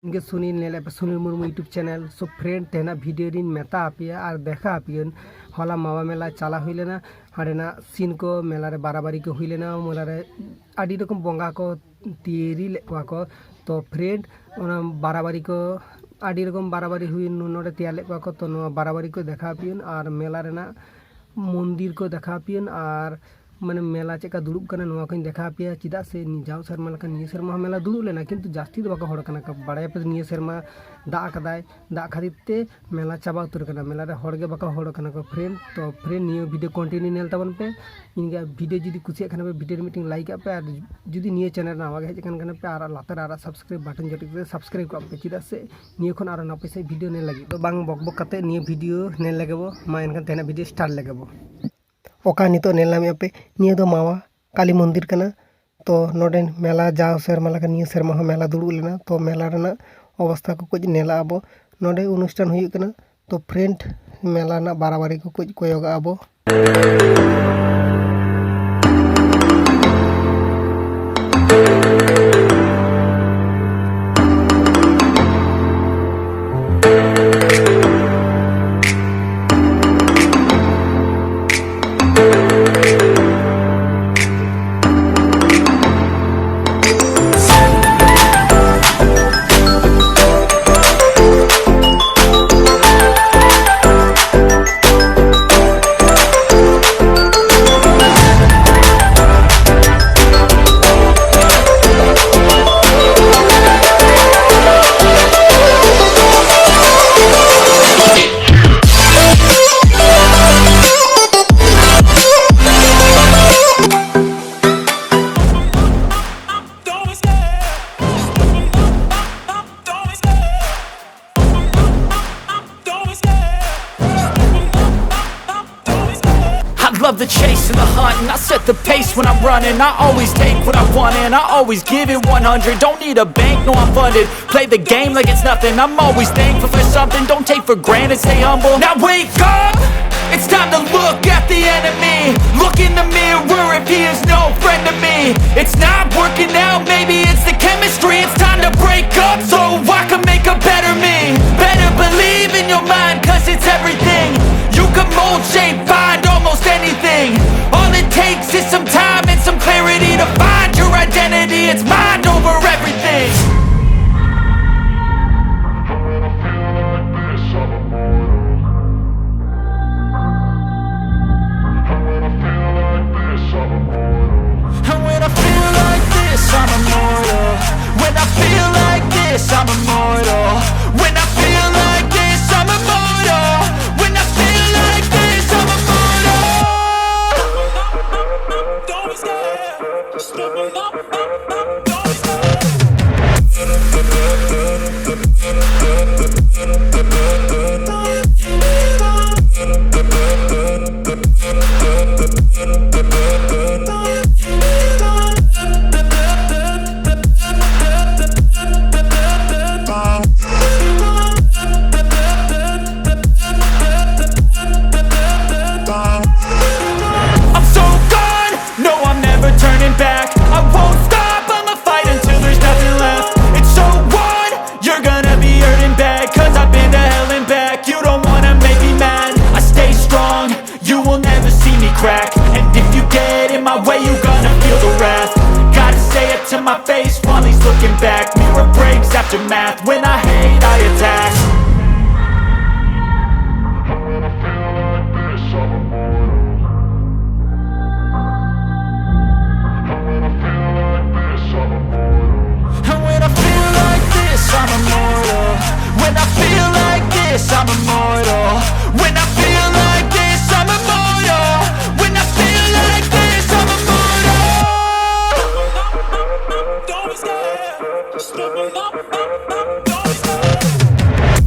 इनके Sunil nail Sunil Murmu YouTube channel so friend तेना video reign मेता आपिया और देखा आपियन हला मावा मेला चला हुई लेना हारेना सीन को मेला रे बाराबारी को हुई लेना मेला रे आदि रकम बंगा को तैयारी लेवा को तो फ्रेंड ओना बाराबारी को आदि रकम बाराबारी हुई नोडे तैयार लेवा को तो नो बाराबारी को देखा आपियन और मेला रेना मंदिर को देखा आपियन और माने मेला चेका दुड़ुब कना नोवा को देखा आपिया चिदा से जाओ शर्मा लका निये शर्मा मेला दुड़ुब लेना किंतु जास्ती दो बाको हड़ कना का बाड़ाय पे निये शर्मा दा कदाय दा खातिर ते मेला चाबा उतर कना मेला रे हड़ गे बाको हड़ कना को फ्रेंड तो फ्रेंड निये वीडियो कंटिन्यू नेल ताबन पे इनका वीडियो जुदी कुसिया खाना पे वीडियो मीटिंग लाइक पे और जुदी निये चैनल नावा गे हेजकन कना पे और लातर और सब्सक्राइब बटन जटिक पे सब्सक्राइब को पे चिदा से निये खन और नापे से वीडियो नेल लगी तो बांग बक बक कते निये वीडियो नेल लगेबो मा एनकन तेना वीडियो स्टार्ट लगेबो ओका नितो नेलामे पे निये दो मावा काली मंदिर कना तो नोडे मेला जाओ शर्मा लगा निये शर्मा हो मेला दुड़ुब लेना तो मेला रेना अवस्था को कुछ नेला आबो नोडे अनुष्ठान हुई कना तो फ्रेंड मेला ना बाराबारी को कुछ कोयोगा आबो Love the chase and the hunt, and I set the pace when I'm running. I always take what I want and I always give it 100. Don't need a bank, no I'm funded. Play the game like it's nothing. I'm always thankful for something. Don't take for granted, stay humble. Now wake up, it's time to look at the enemy. Look in the mirror if he is no friend to me. It's not working out, maybe it's the chemistry. It's time to break up so I can make a better me. Better believe in your mind, cause it's everything. You can mold, shape, find almost anything. All it takes is some time and some clarity to find your identity. It's mind over everything. And when I feel like this, I'm immortal. When I feel like this, I'm immortal. When I feel like this, I'm immortal. When I feel like this, I'm immortal. Don't be scared. Just double up. Don't be I'm so gone, no I'm never turning back. I won't stop, I'ma fight until there's nothing left. It's so on, you're gonna be hurting bad. Cause I've been to hell and back. You don't wanna make me mad. I stay strong, you will never see me crack. And if you get in my way, you're gonna feel the wrath. Gotta say it to my face while he's looking back. Mirror breaks after math, when I hate I attack. And when I feel like this, I'm immortal. When I feel like this, I'm immortal. When I feel like this, I'm immortal. When I feel like this, I'm immortal. Don't be scared. Just double up. Don't be scared.